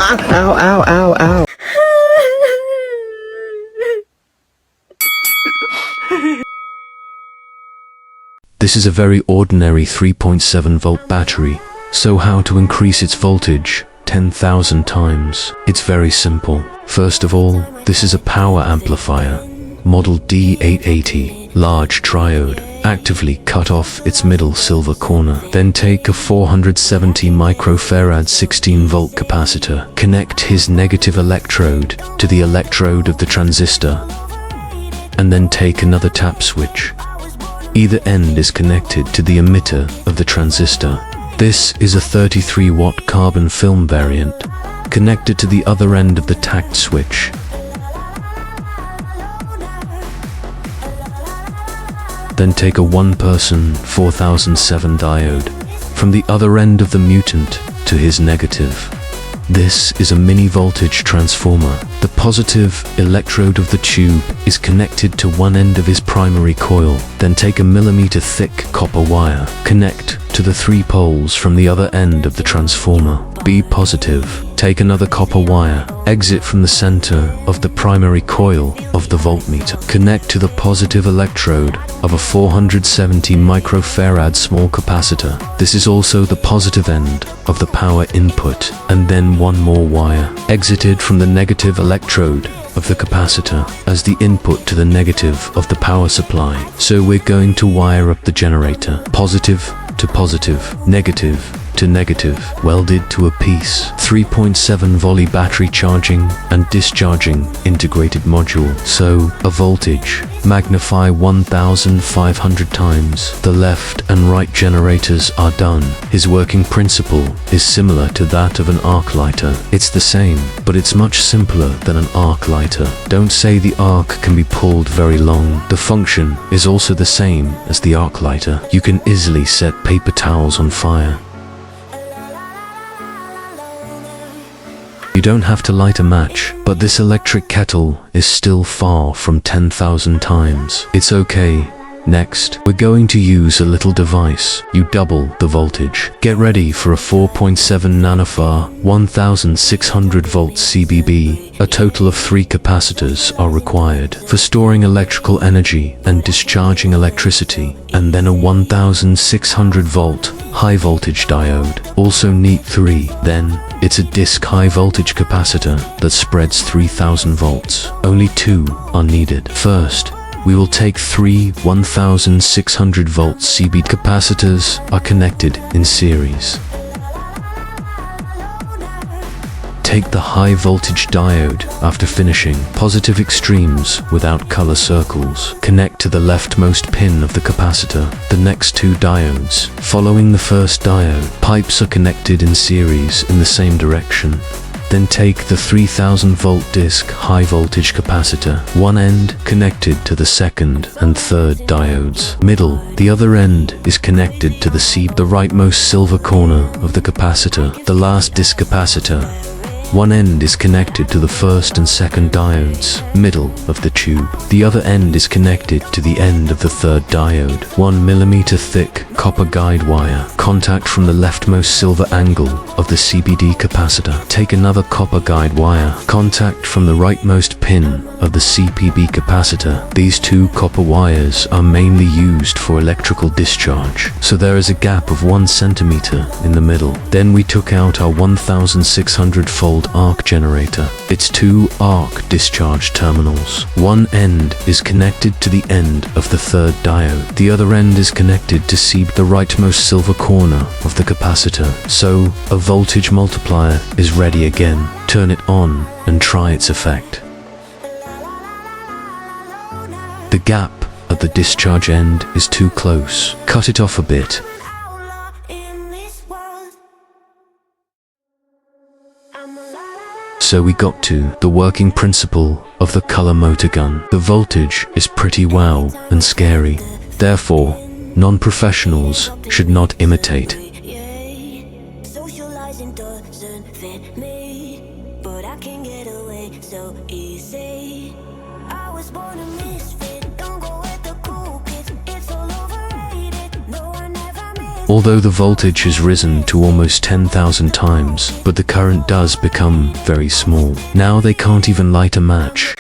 Ow, ow, ow, ow. This is a very ordinary 3.7 volt battery. So how to increase its voltage 10,000 times? It's very simple. First of all, this is a power amplifier. Model D880, large triode. Actively cut off its middle silver corner. Then take a 470 microfarad 16 volt capacitor. Connect his negative electrode to the electrode of the transistor. And then take another tap switch. Either end is connected to the emitter of the transistor. This is a 33 watt carbon film variant, connected to the other end of the tact switch. Then take a 1-person 4007 diode from the other end of the mutant to his negative. This is a mini voltage transformer. The positive electrode of the tube is connected to one end of his primary coil. Then take a millimeter thick copper wire. Connect to the 3 poles from the other end of the transformer. B positive. Take another copper wire. Exit from the center of the primary coil of the voltmeter. Connect to the positive electrode of a 470 microfarad small capacitor. This is also the positive end of the power input. And then one more wire. Exited from the negative electrode of the capacitor as the input to the negative of the power supply. So we're going to wire up the generator. Positive to positive, negative to negative, welded to a piece. 3.7 volley battery charging and discharging integrated module. So a voltage magnify 1,500 times. The left and right generators are done. His working principle is similar to that of an arc lighter. It's the same, but it's much simpler than an arc lighter. Don't say the arc can be pulled very long. The function is also the same as the arc lighter. You can easily set paper towels on fire. You don't have to light a match, but this electric kettle is still far from 10,000 times. It's okay. Next, we're going to use a little device. You double the voltage. Get ready for a 4.7 nanofarad, 1600 volts CBB. A total of 3 capacitors are required for storing electrical energy and discharging electricity. And then a 1600 volt high voltage diode, also neat 3. Then, it's a disc high voltage capacitor that spreads 3000 volts. Only 2 are needed. First, we will take 3 1600 volt CB capacitors are connected in series. Take the high voltage diode after finishing. Positive extremes without color circles. Connect to the leftmost pin of the capacitor. The next 2 diodes. Following the first diode, pipes are connected in series in the same direction. Then take the 3000 volt disc high voltage capacitor, one end connected to the second and third diodes. Middle, the other end is connected to the the rightmost silver corner of the capacitor. The last disc capacitor, one end is connected to the first and second diodes, middle of the tube. The other end is connected to the end of the third diode. 1 millimeter thick copper guide wire. Contact from the leftmost silver angle of the CBD capacitor. Take another copper guide wire. Contact from the rightmost pin of the CPB capacitor. These 2 copper wires are mainly used for electrical discharge, so there is a gap of 1 centimeter in the middle. Then we took out our 1600 volt arc generator. Its 2 arc discharge terminals. One end is connected to the end of the third diode. The other end is connected to the rightmost silver corner of the capacitor. So, a voltage multiplier is ready again. Turn it on and try its effect. The gap at the discharge end is too close. Cut it off a bit. So we got to the working principle of the color motor gun. The voltage is pretty wow and scary. Therefore, non-professionals should not imitate. Socializing doesn't fit me, but I can get away so easy. I was born a misfit, don't go with the cool kids, it's all overrated. No, I never miss Although the voltage has risen to almost 10,000 times, but the current does become very small. Now they can't even light a match.